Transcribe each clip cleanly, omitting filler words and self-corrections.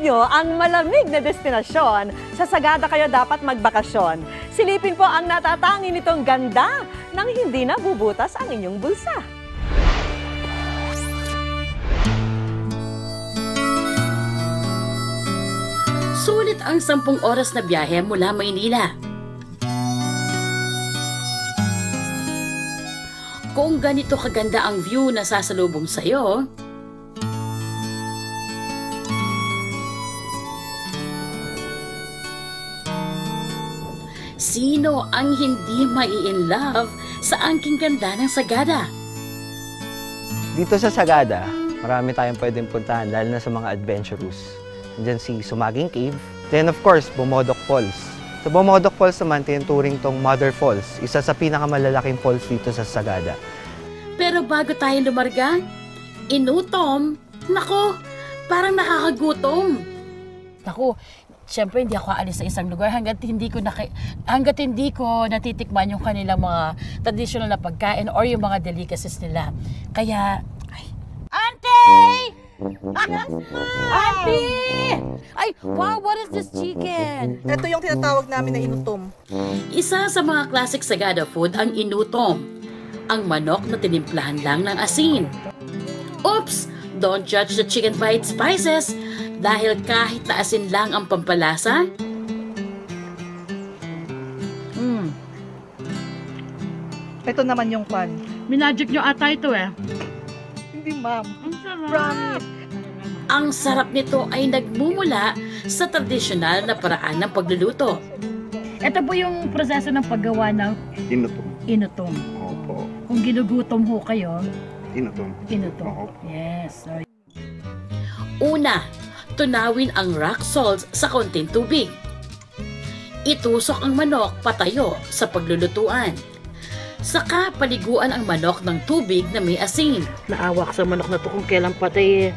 nyo ang malamig na destinasyon, sa Sagada kayo dapat magbakasyon. Silipin po ang natatangi nitong ganda nang hindi nabubutas ang inyong bulsa. Sulit ang 10 oras na biyahe mula Maynila. Kung ganito kaganda ang view na sasalubong sa'yo, sino ang hindi mai-inlove sa angking ganda ng Sagada? Dito sa Sagada, marami tayong pwedeng puntahan, lalo na sa mga adventurous. Nandiyan si Sumaging Cave. Then of course, Bomodok Falls. Sa Bomodok Falls naman, tinuturing tong Mother Falls, isa sa pinakamalalaking falls dito sa Sagada. Pero bago tayo lumarga, inutom, nako, parang nakakagutom. Nako, siyempre hindi ako aalis sa isang lugar hanggat hindi ko natitikman yung kanilang mga traditional na pagkain or yung mga delicacies nila. Kaya, Auntie! Auntie! Ay, wow, what is this chicken? Ito yung tinatawag namin na inutom. Isa sa mga classic Sagada food ang inutom, ang manok na tinimplahan lang ng asin. Oops! Don't judge the chicken by its spices dahil kahit na asin lang ang pampalasa. Ito naman yung pan. Minagic nyo ata ito eh. Hindi, ma'am. Ang sarap. Promise. Ang sarap nito ay nagmumula sa tradisyonal na paraan ng pagluluto. Ito po yung proseso ng paggawa ng inutom. Opo. Kung ginugutom ho kayo, Inutom. inutom. Yes. Sorry. Una, tunawin ang rock salt sa konting tubig. Itusok ang manok patayo sa paglulutuan. Saka paliguan ang manok ng tubig na may asin. Naawak sa manok na to kung kailan patay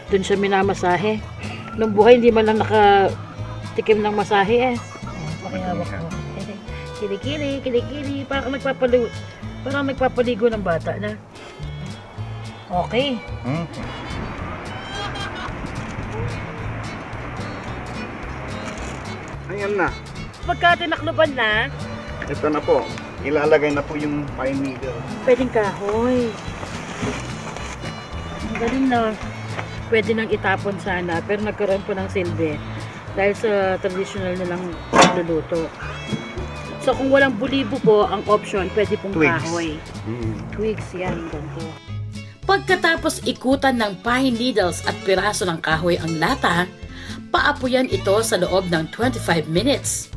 doon siya minamasahe. Nung buhay hindi man lang nakatikim ng masahe eh. Pakihawak ko. Kilikili, kilikili. Parang nagpapaligo ng bata na. Okay. Ayan na. Pagka tinakluban na, Ito na po. Ilalagay na po yung pine needle. pwedeng kahoy. Ang galing na. Pwede nang itapon sana, pero nagkaroon po ng silbi dahil sa traditional nilang pagluluto. So kung walang bulibo po, ang option, pwede pong Twigs. kahoy. Twigs, yan. Ganito. Pagkatapos ikutan ng pine needles at piraso ng kahoy ang lata, paapuyan ito sa loob ng 25 minutes.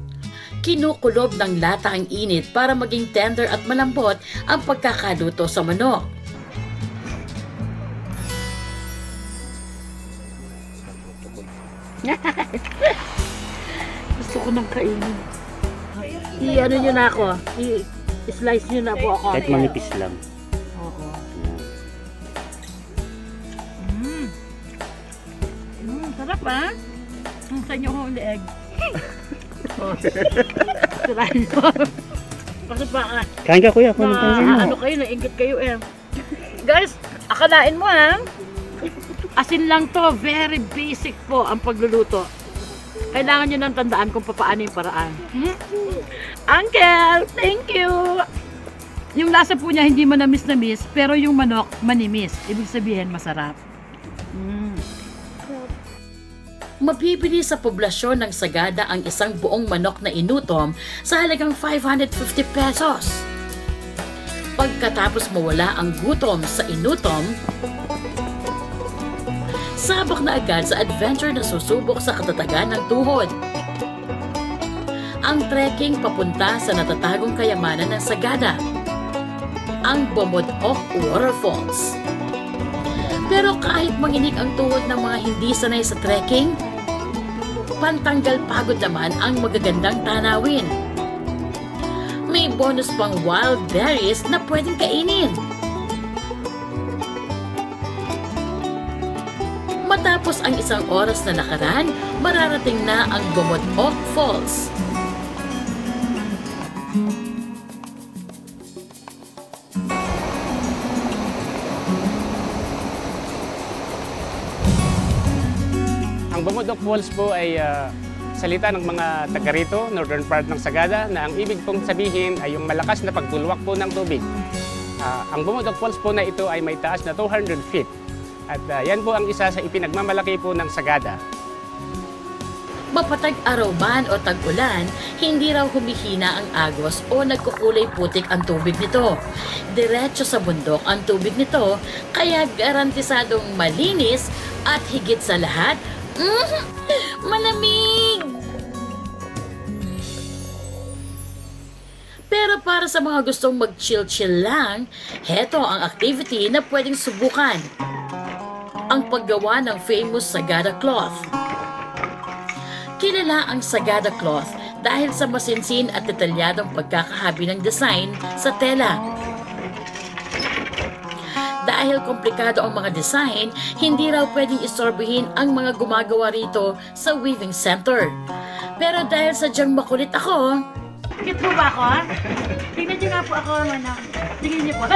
Kinukulob ng lata ang init para maging tender at malambot ang pagkakaluto sa manok. Gusto ko nang kainin. I-ano nyo na ako. I-slice nyo na po ako. Kahit manipis lang. Oo. Sarap ah. Ang sanyo ko leeg. Sirahin mo. Kasi baka Kain ka kuya, kung ano ano kayo, nainggit kayo eh. Guys, akalain mo ha. Asin lang to, very basic po ang pagluluto. Kailangan nyo nang tandaan kung paano yung paraan. Uncle, thank you! Yung lasa po niya hindi manamis-namis, pero yung manok manimis. Ibig sabihin masarap. Mabibili sa poblasyon ng Sagada ang isang buong manok na inutom sa halagang 550 pesos. Pagkatapos mawala ang gutom sa inutom, sabak na agad sa adventure na susubok sa katatagan ng tuhod. Ang trekking papunta sa natatagong kayamanan ng Sagada, ang Bomodok Waterfalls. Pero kahit manginig ang tuhod ng mga hindi sanay sa trekking, pantanggal pagod naman ang magagandang tanawin. May bonus pang wild berries na pwedeng kainin. Matapos ang isang oras na lakaran, mararating na ang Bomodok Falls. Ang Bumudok Falls po ay salita ng mga taga rito, northern part ng Sagada, na ang ibig pong sabihin ay yung malakas na pagtulwak po ng tubig. Ang Bumudok Falls po na ito ay may taas na 200 feet. At yan po ang isa sa ipinagmamalaki po ng Sagada. Mapatag araw man o tag-ulan, hindi raw humihina ang agos o nagkukulay putik ang tubig nito. Diretso sa bundok ang tubig nito, kaya garantisadong malinis at higit sa lahat, malamig! Pero para sa mga gustong mag-chill-chill lang, heto ang activity na pwedeng subukan. Ang paggawa ng famous Sagada cloth. Kilala ang Sagada cloth dahil sa masinsin at detalyadong pagkakahabi ng design sa tela. Dahil komplikado ang mga design, hindi raw pwedeng istorbohin ang mga gumagawa rito sa weaving center. Pero dahil sadyang makulit ako, Cute mo ba ako, ha? Tingnan niyo nga po ako, manang. Tingnan niyo po.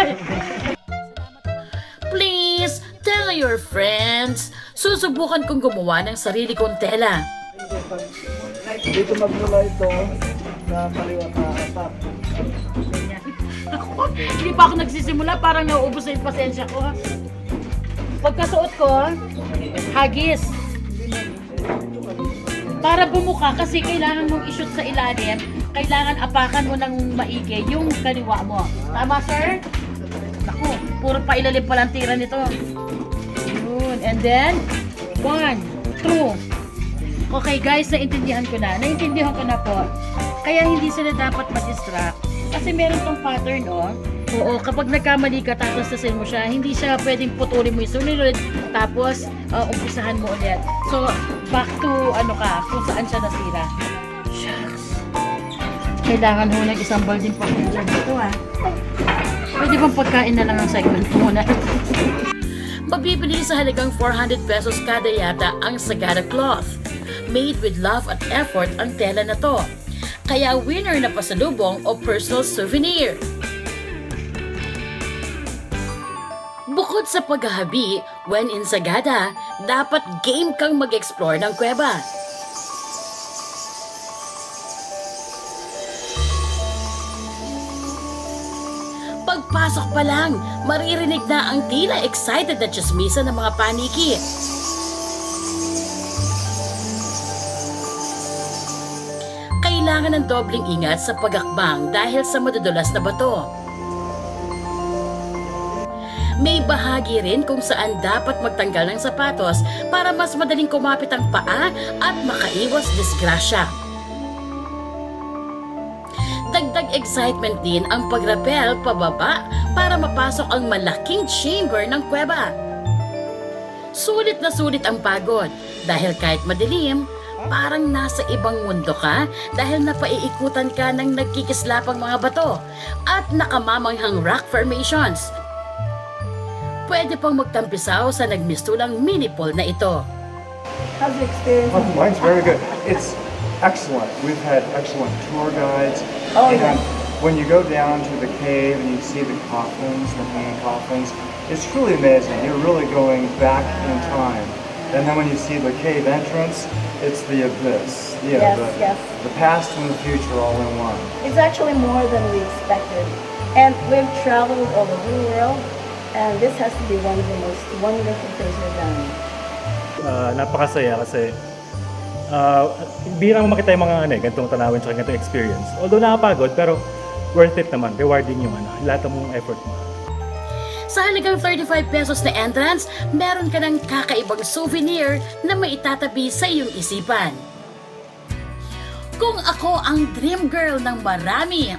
please tell your friends. Susubukan kong gumawa ng sarili kong tela. Dito magmula ito na kaliwa ka. Hindi pa ako nagsisimula, parang nauubos na yung pasensya ko. Pagkasuot ko, hagis. Para bumuka, kasi kailangan mong i-shoot sa ilalim, kailangan apakan mo ng maigi yung kaliwa mo. Tama, sir? Naku, puro pa ilalim pala ang tira nito. Yun. And then, 1, 2. Okay guys, naintindihan ko na. Naintindihan ko na po. Kaya hindi sila dapat ma-distract. Kasi meron tong pattern, oh. Oo, kapag nagkamali ka, tatastasin mo siya, hindi siya pwedeng putulin mo yung sunod, tapos umpisahan mo ulit. So, back to ano ka, kung saan siya nasira. Shucks. Kailangan ho ng isang balding pa dyan dito, ha. Pwede bang pagkain na lang ang segment muna? Mabibili sa halagang 400 pesos kada yata ang Sagada cloth. Made with love at effort ang tela na to. Kaya winner na pasalubong o personal souvenir. Bukod sa paghahabi, when in Sagada, dapat game kang mag-explore ng kuweba. Pagpasok pa lang, maririnig na ang tila excited na tsismisa ng mga paniki. Kailangan ng dobling ingat sa pag-akbang dahil sa madudulas na bato. May bahagi rin kung saan dapat magtanggal ng sapatos para mas madaling kumapit ang paa at makaiwas disgrasya. Dagdag excitement din ang pagrapel pababa para mapasok ang malaking chamber ng kuweba. Sulit na sulit ang pagod dahil kahit madilim, parang nasa ibang mundo ka dahil napaiikutan ka ng nagkikislapang mga bato at nakamamanghang rock formations. Pwede pang magtampisaw sa nagmistulang mini pool na ito. How's the experience? Oh, mine's very good. It's excellent. We've had excellent tour guides. Oh, and yeah. When you go down to the cave and you see the coffins, the hanging coffins, it's truly amazing. You're really going back in time. And then when you see the cave entrance, it's the abyss. Yes, yes. The past and the future all in one. It's actually more than we expected. And we've traveled all over the world, and this has to be one of the most wonderful things we've done. Napakasaya kasi bihira mo makita yung mga ganitong tanawin at ganitong experience. Although nakapagod, pero worth it naman. Rewarding yung lahat ng effort mo. Sa halagang 35 pesos na entrance, meron ka ng kakaibang souvenir na maitatabi sa iyong isipan. Kung ako ang dream girl ng marami,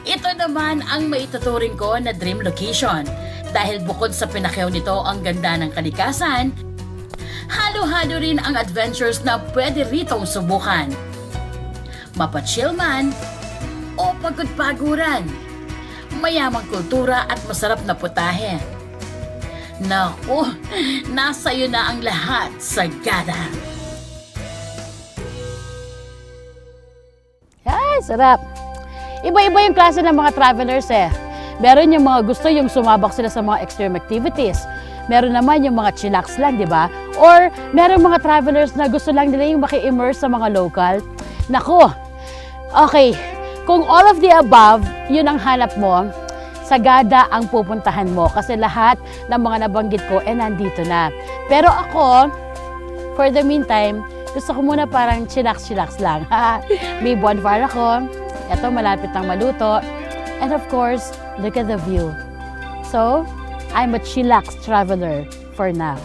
ito naman ang maituturing ko na dream location. Dahil bukod sa pinakyaw nito ang ganda ng kalikasan, halo-halo rin ang adventures na pwede ritong subukan. Mapachill man o pagod-paguran, mayamang kultura at masarap na putahe. Naku, nasa iyo na ang lahat, Sagada. Ay, sarap! Iba-iba yung klase ng mga travelers eh. Meron yung mga gusto yung sumabak sila sa mga extreme activities. Meron naman yung mga chillax lang, di ba? Or merong mga travelers na gusto lang nila yung maki-immerse sa mga local. Nako, okay, kung all of the above, yun ang hanap mo, Sagada ang pupuntahan mo kasi lahat ng mga nabanggit ko nandito na. Pero ako, for the meantime, gusto ko muna parang chillax-chillax lang. May bonfire ako, eto malapit ng maluto, and of course, look at the view. So, I'm a chillax traveler for now.